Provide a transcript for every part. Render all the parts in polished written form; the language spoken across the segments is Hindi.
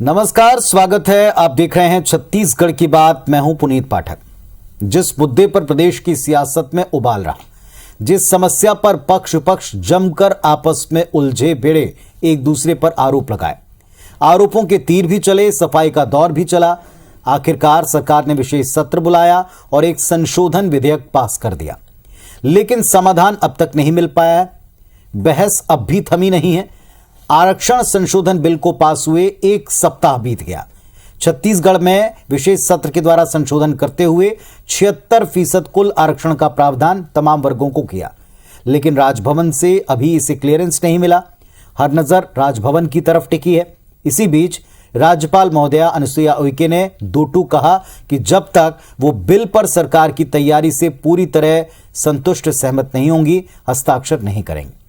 नमस्कार, स्वागत है। आप देख रहे हैं छत्तीसगढ़ की बात। मैं हूं पुनीत पाठक। जिस मुद्दे पर प्रदेश की सियासत में उबाल रहा, जिस समस्या पर पक्ष विपक्ष जमकर आपस में उलझे भिड़े एक दूसरे पर आरोप लगाए, आरोपों के तीर भी चले, सफाई का दौर भी चला। आखिरकार सरकार ने विशेष सत्र बुलाया और एक संशोधन विधेयक पास कर दिया, लेकिन समाधान अब तक नहीं मिल पाया है। बहस अब भी थमी नहीं है। आरक्षण संशोधन बिल को पास हुए एक सप्ताह बीत गया। छत्तीसगढ़ में विशेष सत्र के द्वारा संशोधन करते हुए 76% कुल आरक्षण का प्रावधान तमाम वर्गों को किया, लेकिन राजभवन से अभी इसे क्लियरेंस नहीं मिला। हर नजर राजभवन की तरफ टिकी है। इसी बीच राज्यपाल महोदया अनुसुईया उइके ने दो टूक कहा कि जब तक वो बिल पर सरकार की तैयारी से पूरी तरह संतुष्ट सहमत नहीं होंगी, हस्ताक्षर नहीं करेंगे।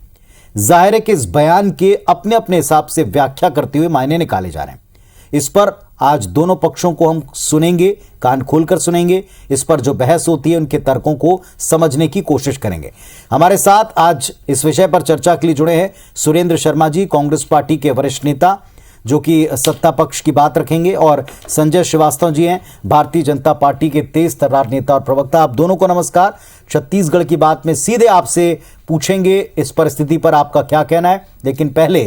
जाहिर है कि इस बयान के अपने अपने हिसाब से व्याख्या करते हुए मायने निकाले जा रहे हैं। इस पर आज दोनों पक्षों को हम सुनेंगे, कान खोलकर सुनेंगे। इस पर जो बहस होती है उनके तर्कों को समझने की कोशिश करेंगे। हमारे साथ आज इस विषय पर चर्चा के लिए जुड़े हैं सुरेंद्र शर्मा जी, कांग्रेस पार्टी के वरिष्ठ नेता, जो कि सत्ता पक्ष की बात रखेंगे, और संजय श्रीवास्तव जी हैं, भारतीय जनता पार्टी के तेज तर्रार नेता और प्रवक्ता। आप दोनों को नमस्कार। छत्तीसगढ़ की बात में सीधे आपसे पूछेंगे इस परिस्थिति पर आपका क्या कहना है, लेकिन पहले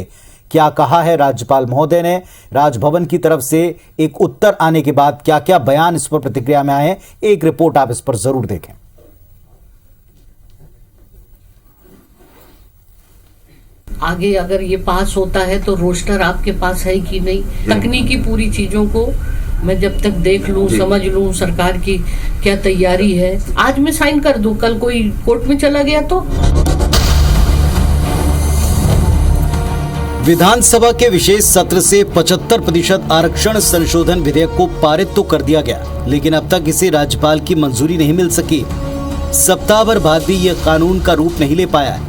क्या कहा है राज्यपाल महोदय ने। राजभवन की तरफ से एक उत्तर आने के बाद क्या क्या बयान इस पर प्रतिक्रिया में आए हैं, एक रिपोर्ट आप इस पर जरूर देखें। आगे अगर ये पास होता है तो रोस्टर आपके पास है कि नहीं, तकनीकी पूरी चीजों को मैं जब तक देख लूं, समझ लूं सरकार की क्या तैयारी है। आज मैं साइन कर दूं, कल कोई कोर्ट में चला गया तो। विधानसभा के विशेष सत्र से 75% आरक्षण संशोधन विधेयक को पारित तो कर दिया गया, लेकिन अब तक इसे राज्यपाल की मंजूरी नहीं मिल सकी। सप्ताह भर बाद भी यह कानून का रूप नहीं ले पाया है।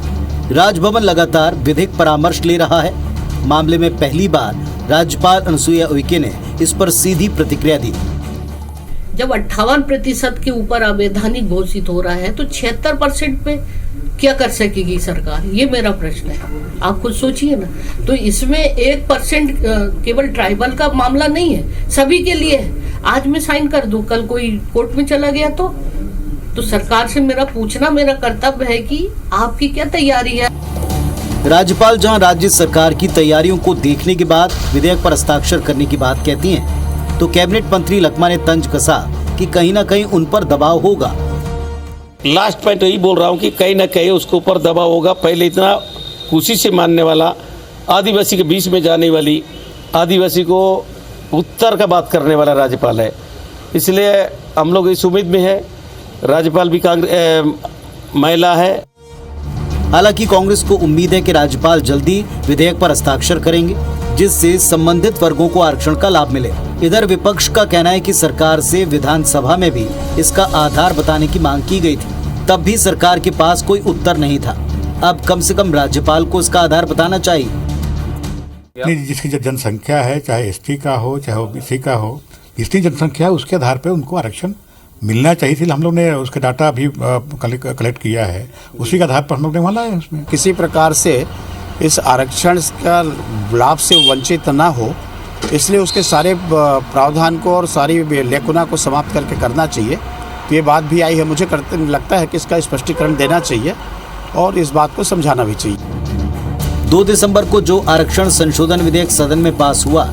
राजभवन लगातार विधिक परामर्श ले रहा है। मामले में पहली बार राज्यपाल अनुसुईया उइके ने इस पर सीधी प्रतिक्रिया दी। जब 58% के ऊपर अवैधानिक घोषित हो रहा है तो 76% पे क्या कर सकेगी सरकार, ये मेरा प्रश्न है। आप खुद सोचिए ना। तो इसमें 1% केवल ट्राइबल का मामला नहीं है, सभी के लिए है। आज मैं साइन कर दूं, कल कोई कोर्ट में चला गया तो सरकार से मेरा पूछना मेरा कर्तव्य है कि आपकी क्या तैयारी है। राज्यपाल जहां राज्य सरकार की तैयारियों को देखने के बाद विधेयक पर हस्ताक्षर करने की बात कहती हैं, तो कैबिनेट मंत्री लखमा ने तंज कसा कि कहीं न कहीं उन पर दबाव होगा। लास्ट पॉइंट यही बोल रहा हूँ कि कहीं न कहीं उसके ऊपर दबाव होगा। पहले इतना खुशी से मानने वाला, आदिवासी के बीच में जाने वाली, आदिवासी को उत्तर का बात करने वाला राज्यपाल है, इसलिए हम लोग इस उम्मीद में है। राज्यपाल भी महिला है। हालांकि कांग्रेस को उम्मीद है कि राज्यपाल जल्दी विधेयक पर हस्ताक्षर करेंगे, जिससे संबंधित वर्गों को आरक्षण का लाभ मिले। इधर विपक्ष का कहना है कि सरकार से विधानसभा में भी इसका आधार बताने की मांग की गई थी, तब भी सरकार के पास कोई उत्तर नहीं था। अब कम से कम राज्यपाल को इसका आधार बताना चाहिए। जिसकी जो जनसंख्या है, चाहे एसटी का हो चाहे ओबीसी का हो, जितनी जनसंख्या है उसके आधार पर उनको आरक्षण मिलना चाहिए। इसलिए हम लोग ने उसके डाटा अभी कलेक्ट किया है, उसी के आधार पर हम लोग ने माना है। उसमें किसी प्रकार से इस आरक्षण का लाभ से वंचित ना हो, इसलिए उसके सारे प्रावधान को और सारी लेखुना को समाप्त करके करना चाहिए। तो ये बात भी आई है, मुझे लगता है कि इसका स्पष्टीकरण देना चाहिए और इस बात को समझाना भी चाहिए। 2 दिसंबर को जो आरक्षण संशोधन विधेयक सदन में पास हुआ,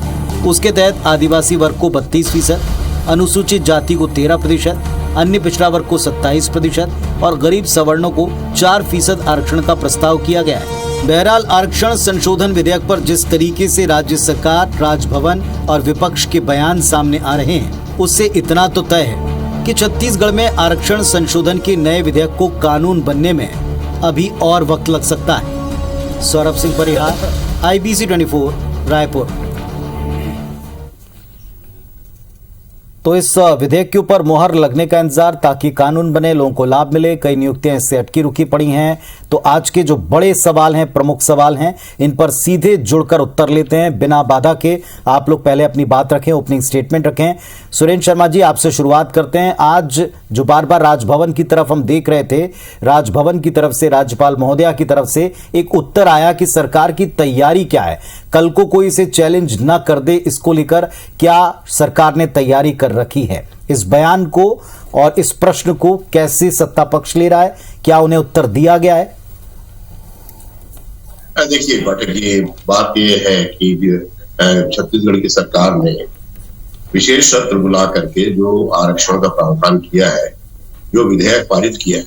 उसके तहत आदिवासी वर्ग को 32%, अनुसूचित जाति को 13%, अन्य पिछड़ा वर्ग को 27% और गरीब सवर्णों को 4% आरक्षण का प्रस्ताव किया गया है। बहरहाल आरक्षण संशोधन विधेयक पर जिस तरीके से राज्य सरकार, राजभवन और विपक्ष के बयान सामने आ रहे हैं, उससे इतना तो तय है कि छत्तीसगढ़ में आरक्षण संशोधन के नए विधेयक को कानून बनने में अभी और वक्त लग सकता है। सौरभ सिंह परिहार, IBC 24, रायपुर। तो इस विधेयक के ऊपर मुहर लगने का इंतजार ताकि कानून बने, लोगों को लाभ मिले। कई नियुक्तियां इससे अटकी रुकी पड़ी हैं। तो आज के जो बड़े सवाल हैं, प्रमुख सवाल हैं, इन पर सीधे जुड़कर उत्तर लेते हैं बिना बाधा के। आप लोग पहले अपनी बात रखें, ओपनिंग स्टेटमेंट रखें। सुरेंद्र शर्मा जी, आपसे शुरुआत करते हैं। आज जो बार बार राजभवन की तरफ हम देख रहे थे, राजभवन की तरफ से, राज्यपाल महोदया की तरफ से एक उत्तर आया कि सरकार की तैयारी क्या है, कल को कोई इसे चैलेंज न कर दे, इसको लेकर क्या सरकार ने तैयारी कर रखी है। इस बयान को और इस प्रश्न को कैसे सत्ता पक्ष ले रहा है, क्या उन्हें उत्तर दिया गया है? देखिए पाठक जी, बात यह है कि छत्तीसगढ़ की सरकार ने विशेष सत्र बुला करके जो आरक्षण का प्रावधान किया है, जो विधेयक पारित किया है,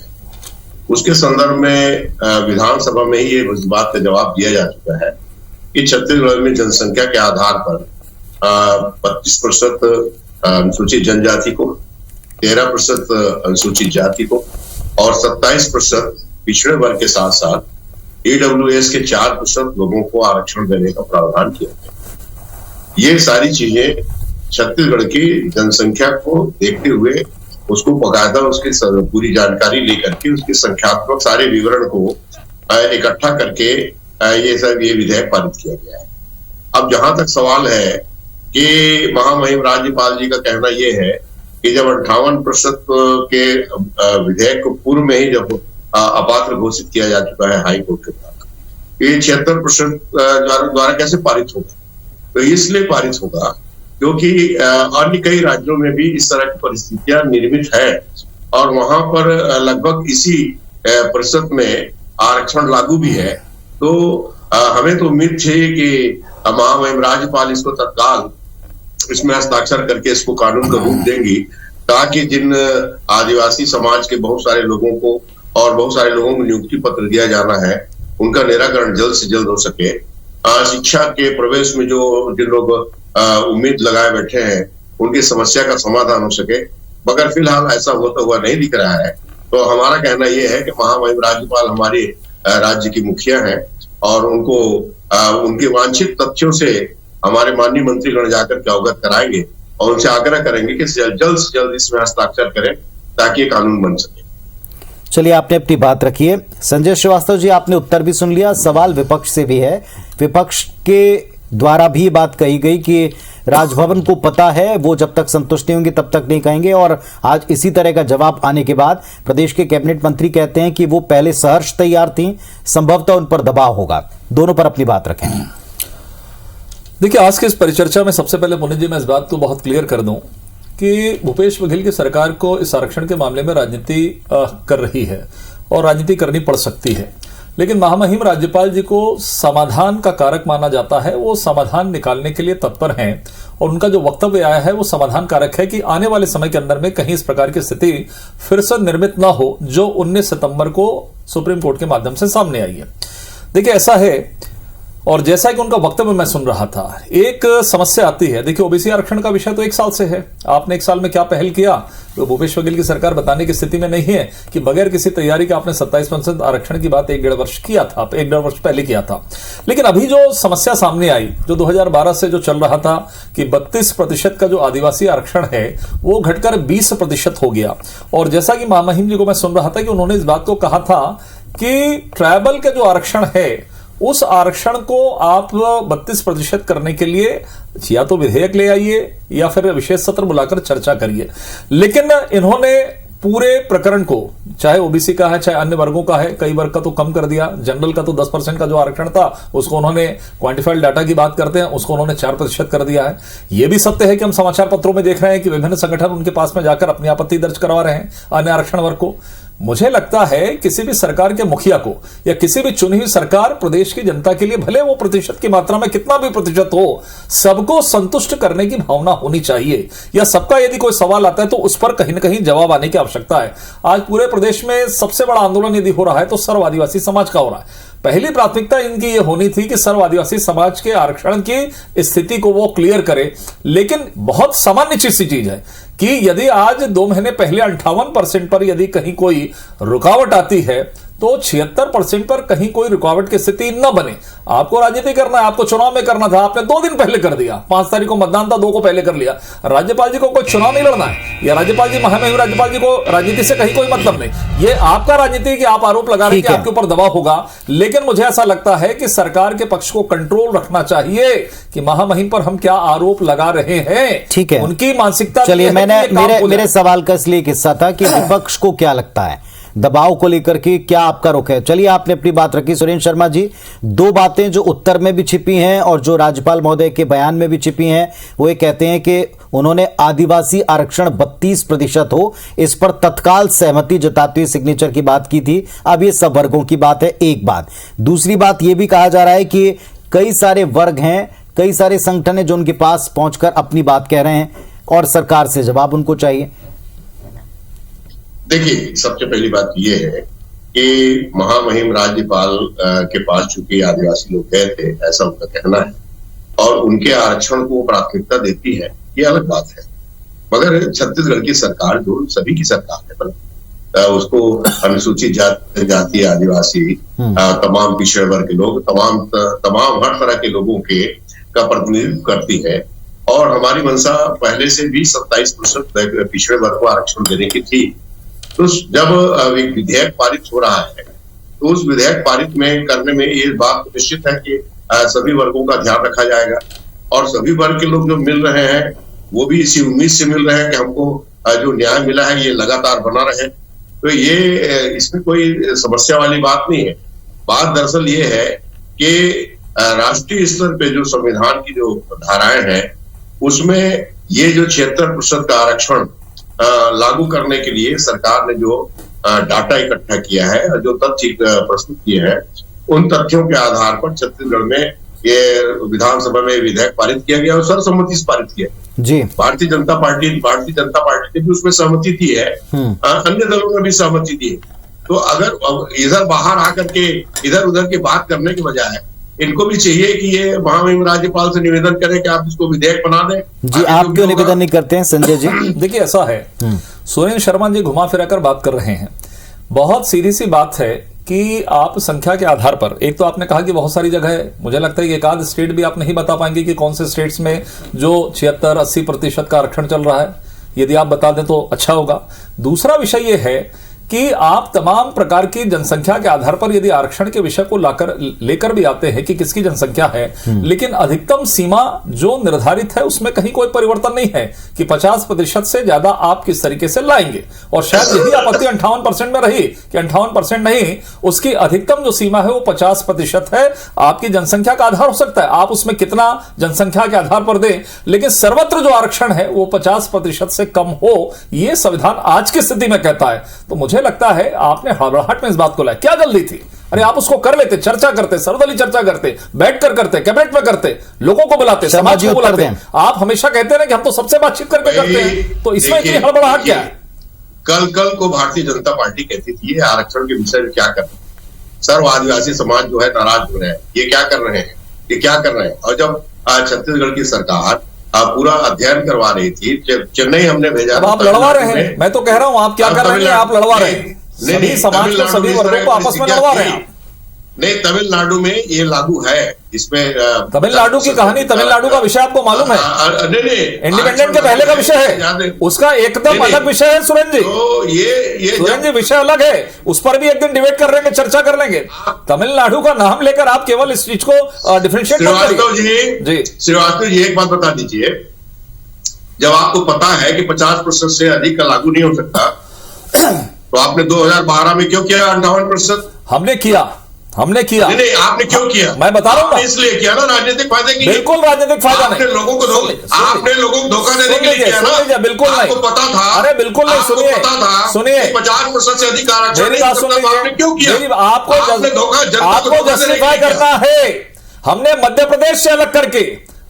उसके संदर्भ में विधानसभा में ही ये बात का जवाब दिया जा चुका है कि छत्तीसगढ़ में जनसंख्या के आधार पर 25% अनुसूचित जनजाति को, 13% अनुसूचित जाति को और 27% पिछड़े वर्ग के साथ साथ EWS के 4% लोगों को आरक्षण देने का प्रावधान किया गया। ये सारी चीजें छत्तीसगढ़ की जनसंख्या को देखते हुए, उसको बकायदा उसकी पूरी जानकारी लेकर के, उसके संख्यात्मक सारे विवरण को इकट्ठा करके ये विधेयक पारित किया गया है। अब जहां तक सवाल है कि महामहिम राज्यपाल जी का कहना यह है कि जब 58% के विधेयक को पूर्व में ही जब अपात्र घोषित किया जा चुका है हाई कोर्ट के द्वारा, ये 76% द्वारा कैसे पारित होगा? तो इसलिए पारित होगा क्योंकि अन्य कई राज्यों में भी इस तरह की परिस्थितियां निर्मित है और वहां पर लगभग इसी प्रतिशत में आरक्षण लागू भी है। तो हमें तो उम्मीद थी कि महामहिम राज्यपाल इसको तत्काल इसमें हस्ताक्षर करके इसको कानून का रूप देंगी, ताकि जिन आदिवासी समाज के बहुत सारे लोगों को और बहुत सारे लोगों को नियुक्ति पत्र दिया जाना है, उनका निराकरण जल्द से जल्द हो सके। शिक्षा के प्रवेश में जो जिन लोग उम्मीद लगाए बैठे हैं, उनकी समस्या का समाधान हो सके, मगर फिलहाल ऐसा होता हुआ नहीं दिख रहा है। तो हमारा कहना यह है कि महामहिम राज्यपाल हमारे राज्य की मुखिया हैं और उनको उनके वांछित तथ्यों से हमारे माननीय मंत्रीगण जाकर के अवगत कराएंगे और उनसे आग्रह करेंगे कि जल्द से जल्द इसमें हस्ताक्षर करें ताकि ये कानून बन सके। चलिए, आपने अपनी बात रखी है। संजय श्रीवास्तव जी, आपने उत्तर भी सुन लिया। सवाल विपक्ष से भी है। विपक्ष के द्वारा भी बात कही गई कि राजभवन को पता है, वो जब तक संतुष्ट नहीं होंगे तब तक नहीं कहेंगे। और आज इसी तरह का जवाब आने के बाद प्रदेश के कैबिनेट मंत्री कहते हैं कि वो पहले सहर्ष तैयार थी, संभवतः उन पर दबाव होगा। दोनों पर अपनी बात रखें। देखिए, आज के इस परिचर्चा में सबसे पहले पुनीत जी मैं इस बात को बहुत क्लियर कर दूं कि भूपेश बघेल की सरकार को इस आरक्षण के मामले में राजनीति कर रही है और राजनीति करनी पड़ सकती है, लेकिन महामहिम राज्यपाल जी को समाधान का कारक माना जाता है। वो समाधान निकालने के लिए तत्पर हैं और उनका जो वक्तव्य आया है वो समाधान कारक है कि आने वाले समय के अंदर में कहीं इस प्रकार की स्थिति फिर से निर्मित ना हो जो 19 सितंबर को सुप्रीम कोर्ट के माध्यम से सामने आई है। देखिए, ऐसा है, और जैसा कि उनका वक्तव्य मैं सुन रहा था, एक समस्या आती है। देखिए, ओबीसी आरक्षण का विषय तो 1 साल से है। आपने 1 साल में क्या पहल किया, तो भूपेश बघेल की सरकार बताने की स्थिति में नहीं है कि बगैर किसी तैयारी का आपने 27% आरक्षण की बात 1-1.5 वर्ष किया था, 1-1.5 वर्ष पहले किया था। लेकिन अभी जो समस्या सामने आई, जो 2012 से जो चल रहा था कि 32% का जो आदिवासी आरक्षण है वो घटकर 20% हो गया। और जैसा कि महामहिम जी को मैं सुन रहा था कि उन्होंने इस बात को कहा था कि ट्राइबल का जो आरक्षण है उस आरक्षण को आप 32% करने के लिए या तो विधेयक ले आइए या फिर विशेष सत्र बुलाकर चर्चा करिए। लेकिन इन्होंने पूरे प्रकरण को, चाहे ओबीसी का है चाहे अन्य वर्गों का है, कई वर्ग का तो कम कर दिया। जनरल का तो 10% का जो आरक्षण था उसको उन्होंने, क्वांटिफाइड डाटा की बात करते हैं, उसको उन्होंने 4% कर दिया है। यह भी सत्य है कि हम समाचार पत्रों में देख रहे हैं कि विभिन्न संगठन उनके पास में जाकर अपनी आपत्ति दर्ज करवा रहे हैं अन्य आरक्षण वर्ग को। मुझे लगता है किसी भी सरकार के मुखिया को या किसी भी चुनी हुई सरकार प्रदेश की जनता के लिए, भले वो प्रतिशत की मात्रा में कितना भी प्रतिशत हो, सबको संतुष्ट करने की भावना होनी चाहिए। या सबका यदि कोई सवाल आता है तो उस पर कहीं ना कहीं जवाब आने की आवश्यकता है। आज पूरे प्रदेश में सबसे बड़ा आंदोलन यदि हो रहा है तो सर्व आदिवासी समाज का हो रहा है। पहली प्राथमिकता इनकी यह होनी थी कि सर्व आदिवासी समाज के आरक्षण की स्थिति को वो क्लियर करे। लेकिन बहुत सामान्य सी चीज है कि यदि आज 2 महीने पहले 58% पर यदि कहीं कोई रुकावट आती है तो 76% पर कहीं कोई रुकावट की स्थिति न बने। आपको राजनीति करना है, आपको चुनाव में करना था, आपने 2 दिन पहले कर दिया। 5 तारीख को मतदान था, 2 को पहले कर लिया। राज्यपाल जी को कोई चुनाव नहीं लड़ना है, या राज्यपाल जी महामहिम राज्यपाल जी को राजनीति से कहीं कोई मतलब नहीं। ये आपका राजनीति कि आप आरोप लगा रहे हैं कि आपके ऊपर दबाव होगा, लेकिन मुझे ऐसा लगता है कि सरकार के पक्ष को कंट्रोल रखना चाहिए कि महामहिम पर हम क्या आरोप लगा रहे हैं। ठीक है, उनकी मानसिकता। चलिए, मेरे सवाल का इसलिए हिस्सा था कि विपक्ष को क्या लगता है दबाव को लेकर के, क्या आपका रुख है? चलिए, आपने अपनी बात रखी। सुरेंद्र शर्मा जी, 2 बातें जो उत्तर में भी छिपी हैं और जो राज्यपाल महोदय के बयान में भी छिपी हैं, वो ये कहते हैं कि उन्होंने आदिवासी आरक्षण 32% हो, इस पर तत्काल सहमति जताते हुए सिग्नेचर की बात की थी। अब ये सब वर्गों की बात है, एक बात। दूसरी बात ये भी कहा जा रहा है कि कई सारे वर्ग हैं, कई सारे संगठन हैं जो उनके पास पहुंचकर अपनी बात कह रहे हैं और सरकार से जवाब उनको चाहिए। देखिए, सबसे पहली बात यह है कि महामहिम राज्यपाल के पास चूंकि आदिवासी लोग गए थे, ऐसा उनका कहना है, और उनके आरक्षण को प्राथमिकता देती है, ये अलग बात है। मगर छत्तीसगढ़ की सरकार, जो सभी की सरकार है, पर उसको अनुसूचित जाति, आदिवासी, तमाम पिछड़े वर्ग के लोग, तमाम हर तरह के लोगों का प्रतिनिधित्व करती है। और हमारी मंशा पहले से भी 27% पिछड़े वर्ग को आरक्षण देने की थी। तो जब एक विधेयक पारित हो रहा है, तो उस विधेयक पारित में करने में ये बात निश्चित है कि सभी वर्गों का ध्यान रखा जाएगा, और सभी वर्ग के लोग जो मिल रहे हैं वो भी इसी उम्मीद से मिल रहे हैं कि हमको जो न्याय मिला है ये लगातार बना रहे। तो ये इसमें कोई समस्या वाली बात नहीं है। बात दरअसल ये है कि राष्ट्रीय स्तर पे जो संविधान की जो धाराएं हैं, उसमें ये जो 76% का आरक्षण लागू करने के लिए सरकार ने जो डाटा इकट्ठा किया है और जो तथ्य प्रस्तुत किए हैं, उन तथ्यों के आधार पर छत्तीसगढ़ में ये विधानसभा में विधेयक पारित किया गया और सर्वसम्मति से पारित किया जी। भारतीय जनता पार्टी ने भी उसमें सहमति दी है, अन्य दलों ने भी सहमति दी है। तो अगर इधर बाहर आकर के इधर उधर की बात करने के बजाय इनको भी चाहिए कि ये महामहिम राज्यपाल से निवेदन करें कि आप इसको विधेयक बना दें। जी, आप क्यों निवेदन नहीं करते हैं संजय जी? देखिए, ऐसा है, सुरेंद्र शर्मा जी घुमा फिरा कर बात कर रहे हैं। बहुत सीधी सी बात है कि आप संख्या के आधार पर, एक तो आपने कहा कि बहुत सारी जगह है, मुझे लगता है कि एक आध स्टेट भी आप नहीं बता पाएंगे कि कौन से स्टेट्स में जो 76-80% का आरक्षण चल रहा है। यदि आप बता दें तो अच्छा होगा। दूसरा विषय यह है कि आप तमाम प्रकार की जनसंख्या के आधार पर यदि आरक्षण के विषय को लेकर भी आते हैं कि किसकी जनसंख्या है, लेकिन अधिकतम सीमा जो निर्धारित है उसमें कहीं कोई परिवर्तन नहीं है कि 50% से ज्यादा आप किस तरीके से लाएंगे। और शायद यही आपत्ति 58% में रही कि 58% नहीं, उसकी अधिकतम जो सीमा है वो 50% है। आपकी जनसंख्या का आधार हो सकता है, आप उसमें कितना जनसंख्या के आधार पर दें, लेकिन सर्वत्र जो आरक्षण है वो 50% से कम हो, यह संविधान आज की स्थिति में कहता है। तो मुझे लगता है आपने हड़बड़ाहट में इस बात को लाया। क्या जल्दी थी? अरे आप उसको कर लेते, चर्चा करते, सर्वदलीय चर्चा करते, बैठकर करते, कैबिनेट में करते, लोगों को बुलाते, समाज को बुलाते। आप हमेशा कहते हैं कि हम तो सबसे बातचीत करके करते हैं, तो इसमें इतनी हड़बड़ाहट क्या है? कल को भारतीय जनता पार्टी कहती थी आरक्षण के विषय में क्या कर रहे हैं, सर्व आदिवासी समाज जो है नाराज हो रहे हैं, ये क्या कर रहे हैं, ये क्या कर रहे हैं। और जब छत्तीसगढ़ की सरकार पूरा अध्ययन करवा रही थी, चेन्नई हमने भेजा, आप लड़वा रहे हैं। मैं तो कह रहा हूं आप क्या कर रहे हैं, आप लड़वा रहे हैं, सभी समाज को, सभी वर्गों को आपस में लड़वा रहे हैं। नहीं, तमिलनाडु में ये लागू है। इसमें तमिलनाडु की कहानी, तमिलनाडु का विषय आपको मालूम है? नहीं, इंडिपेंडेंट के पहले का विषय है, उसका एकदम अलग विषय है सुरेंद्र जी। तो ये सुरेंद्र जी, विषय अलग है, उस पर भी एक दिन डिबेट कर लेंगे, चर्चा कर लेंगे। तमिलनाडु का नाम लेकर आप केवल इस चीज को डिफरेंशिएट मत करिए। जी श्रीवास्तव जी, एक बात बता दीजिए, जब आपको पता है कि 50% से अधिक का लागू नहीं हो सकता, तो आपने 2012 में क्यों किया 58%? हमने किया। नहीं, आपने क्यों किया? मैं बता रहा हूं, इसलिए किया ना, राजनीतिक फायदे के लिए। बिल्कुल राजनीतिक फायदा नहीं। आपने लोगों को धोखा देने के लिए किया ना। बिल्कुल नहीं, आपको पता था। अरे बिल्कुल नहीं, सुनिए 50% से अधिक आरक्षण मेरी बात सुनिए, आपने क्यों किया? आपको जस्टिफाई करना है। हमने मध्य प्रदेश से अलग करके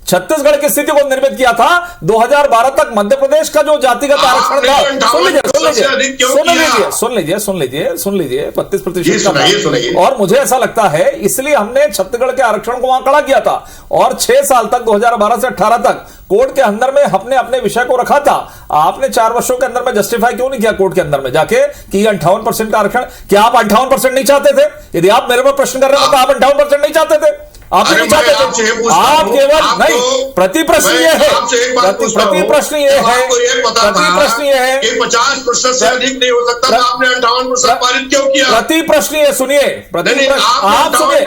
छत्तीसगढ़ की स्थिति को निर्मित किया था। 2012 तक मध्य प्रदेश का जो जातिगत आरक्षण था, सुन लीजिए 32%। और मुझे ऐसा लगता है इसलिए हमने छत्तीसगढ़ के आरक्षण को वहां खड़ा किया था और 6 साल तक 2012 से 18 तक कोर्ट के अंदर में हमने अपने विषय को रखा था। आपने 4 वर्षों के अंदर में जस्टिफाई क्यों नहीं किया कोर्ट के अंदर में जाके कि 58% का आरक्षण? क्या आप 58% नहीं चाहते थे? यदि आप मेरे पर प्रश्न कर रहे हो तो आप 58% नहीं चाहते थे? आप नहीं चाहते थे? आप केवल नहीं, प्रति प्रश्न ये है, प्रति प्रश्न ये है कि 50% से अधिक नहीं हो सकता, तो आपने 58% पारित क्यों किया? प्रति प्रश्न ये सुनिए, आप सुनिए,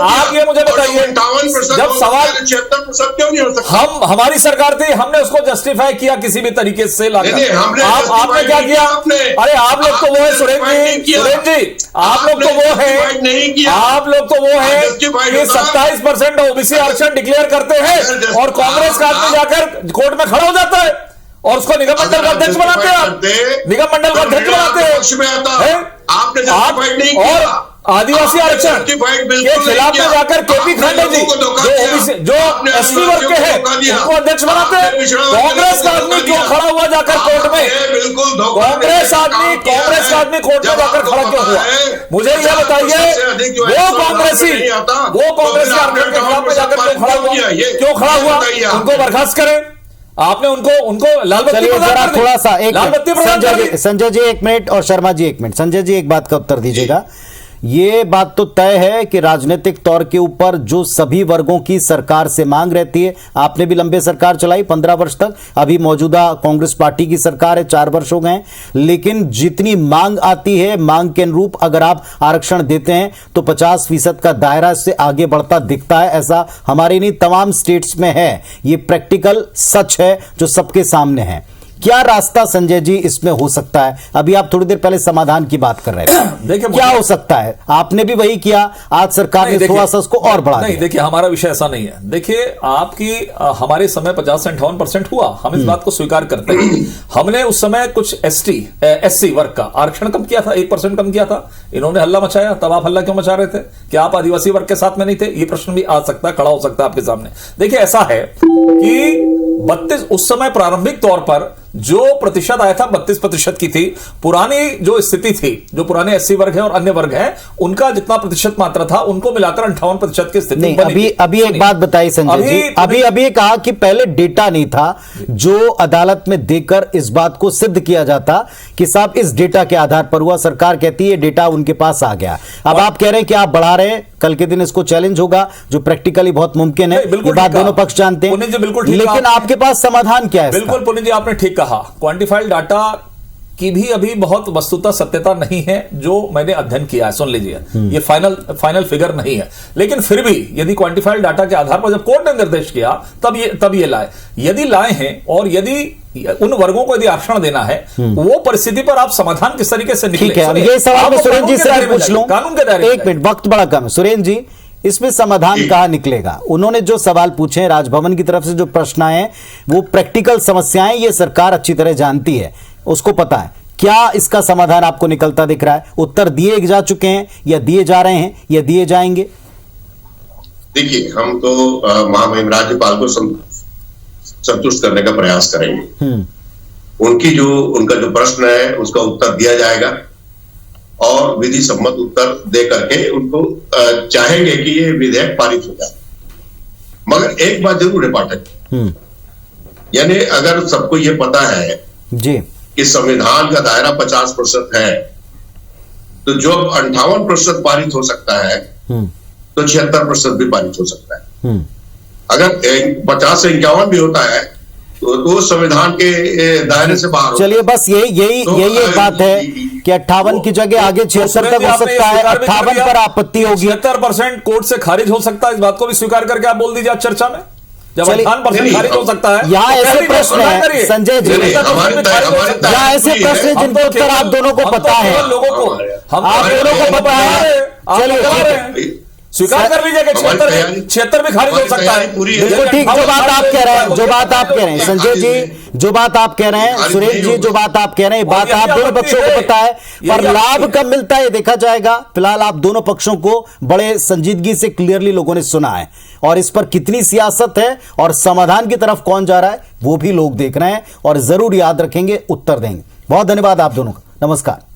आप ये मुझे बताइए, जब सवाल 76% क्यों नहीं हो सकता? हमारी सरकार थी, हमने उसको जस्टिफाई किया किसी भी तरीके से लाकर। आपने क्या किया? अरे आप लोग तो वो है सुरेंद्र जी, आप लोग तो वो है, आप लोग तो वो है 27% ओबीसी आरक्षण डिक्लेयर करते हैं और कांग्रेस का आदमी जाकर कोर्ट में खड़ा हो जाता है और उसको निगम मंडल का अध्यक्ष बनाते हैं। आप निगम मंडल का अध्यक्ष बनाते हैं। आपने और आदिवासी आरक्षण के खिलाफ में जाकर केपी खंडे जी जो एसटी वर्ग के हैं उनको अध्यक्ष बनाते हैं। कांग्रेस का आदमी क्यों खड़ा हुआ जाकर कोर्ट में? कांग्रेस का आदमी कोर्ट में जाकर खड़ा क्यों हुआ? मुझे यह बताइए, वो कांग्रेसी आरक्षण के खिलाफ में जाकर क्यों खड़ा हुआ? उनको बर्खास्त करें। आपने उनको लाल बत्ती जरा थोड़ा सा एक संजय जी 1 मिनट और शर्मा जी 1 मिनट। संजय जी एक बात का उत्तर दीजिएगा। ये बात तो तय है कि राजनीतिक तौर के ऊपर जो सभी वर्गों की सरकार से मांग रहती है, आपने भी लंबे सरकार चलाई 15 वर्ष तक, अभी मौजूदा कांग्रेस पार्टी की सरकार है 4 वर्ष हो गए, लेकिन जितनी मांग आती है मांग के अनुरूप अगर आप आरक्षण देते हैं तो 50% का दायरा इससे आगे बढ़ता दिखता है। ऐसा हमारे नहीं तमाम स्टेट्स में है, ये प्रैक्टिकल सच है जो सबके सामने है। क्या रास्ता संजय जी इसमें हो सकता है? अभी आप थोड़ी देर पहले समाधान की बात कर रहे थे, देखिए क्या हो सकता है? आपने भी वही किया, आज सरकार ने थोड़ा सा उसको और बढ़ा दिया। देखिए हमारा विषय ऐसा नहीं है। देखिए आपकी हमारे समय 50 से 58% हुआ, हम इस बात को स्वीकार करते हैं। हमने उस समय कुछ एससी वर्ग का आरक्षण कम किया था, 1% कम किया था। इन्होंने हल्ला मचाया, तब आप हल्ला क्यों मचा रहे थे? क्या आप आदिवासी वर्ग के साथ में नहीं थे? ये प्रश्न भी आ सकता है, खड़ा हो सकता है आपके सामने। देखिए ऐसा है कि 32 उस समय प्रारंभिक तौर पर जो प्रतिशत आया था 32% की थी। पुरानी जो स्थिति थी, जो पुराने एससी वर्ग है और अन्य वर्ग है, उनका जितना प्रतिशत मात्रा था उनको मिलाकर 58% की स्थिति बनी। अभी एक बात बताई संजय जी, अभी कहा कि पहले डेटा नहीं था जो अदालत में देकर इस बात को सिद्ध किया जाता कि साहब इस डेटा के आधार पर हुआ। सरकार कहती है डेटा उनके पास आ गया। अब आप कह रहे हैं कि आप बढ़ा रहे हैं, कल के दिन इसको चैलेंज होगा, जो प्रैक्टिकली बहुत मुमकिन है। ये बात दोनों पक्ष जानते हैं, लेकिन आपके पास समाधान क्या है? बिल्कुल पुनीत जी, आपने ठीक कहा। क्वांटिफाइड डाटा की भी अभी बहुत वस्तुतः सत्यता नहीं है जो मैंने अध्ययन किया है। सुन लीजिए, ये फाइनल फिगर नहीं है, लेकिन फिर भी यदि क्वांटिफाइड डाटा के आधार पर जब कोर्ट ने निर्देश किया तब ये लाए, यदि लाए हैं और यदि उन वर्गों को यदि आरक्षण देना है, वो परिस्थिति पर आप समाधान किस तरीके से निकले? ठीक है, ये सवाल मैं सुरेंद्र जी से पूछ लूं, कानून के दायरे में। 1 मिनट, वक्त बड़ा कम है। सुरेंद्र जी, इसमें समाधान कहां निकलेगा? उन्होंने जो सवाल पूछे, राजभवन की तरफ से जो प्रश्न आए, वो प्रैक्टिकल समस्याएं ये सरकार अच्छी तरह जानती है, उसको पता है। क्या इसका समाधान आपको निकलता दिख रहा है? उत्तर दिए जा चुके हैं या दिए जा रहे हैं या दिए जाएंगे? देखिए, हम तो महामहिम राज्यपाल को संतुष्ट करने का प्रयास करेंगे। उनका जो प्रश्न है उसका उत्तर दिया जाएगा और विधि सम्मत उत्तर दे करके उनको चाहेंगे कि ये विधेयक पारित हो जाए। मगर एक बात जरूर है पाठक, यानी अगर सबको ये पता है जी कि संविधान का दायरा 50% है, तो जो 58% पारित हो सकता है तो 76% भी पारित हो सकता है। अगर 50 से 51 भी होता है तो संविधान के दायरे से बाहर। चलिए, बस यही एक बात है कि 58 की जगह आगे 76 तक हो सकता है। 58 पर आपत्ति होगी, 76% कोर्ट से खारिज हो सकता है। इस बात को भी स्वीकार करके आप बोल दीजिए आज चर्चा में, जब 58% खारिज हो सकता है। यहाँ ऐसे प्रश्न है संजय जी, यहाँ ऐसे प्रश्न है जिनके उत्तर आप दोनों को पता है, लोगों को, आप दोनों को पता है। चलिए स्वीकार कर लीजिए कि हमारी तैयारी- 76 भी खारिज हो हमारी सकता तैयारी है। पूरी है। बिल्कुल ठीक, जो बात आप कह रहे हैं, जो बात आप कह रहे हैं संजय जी, जो बात आप कह रहे हैं सुरेश जी, जो बात आप कह रहे हैं, बात आप दोनों पक्षों को पता है, पर लाभ कब मिलता है ये देखा जाएगा। फिलहाल आप दोनों पक्षों को बड़े संजीदगी से क्लियरली लोगों ने सुना है, और इस पर कितनी सियासत है और समाधान की तरफ कौन जा रहा है वो भी लोग देख रहे हैं और जरूर याद रखेंगे, उत्तर देंगे। बहुत धन्यवाद आप दोनों का, नमस्कार।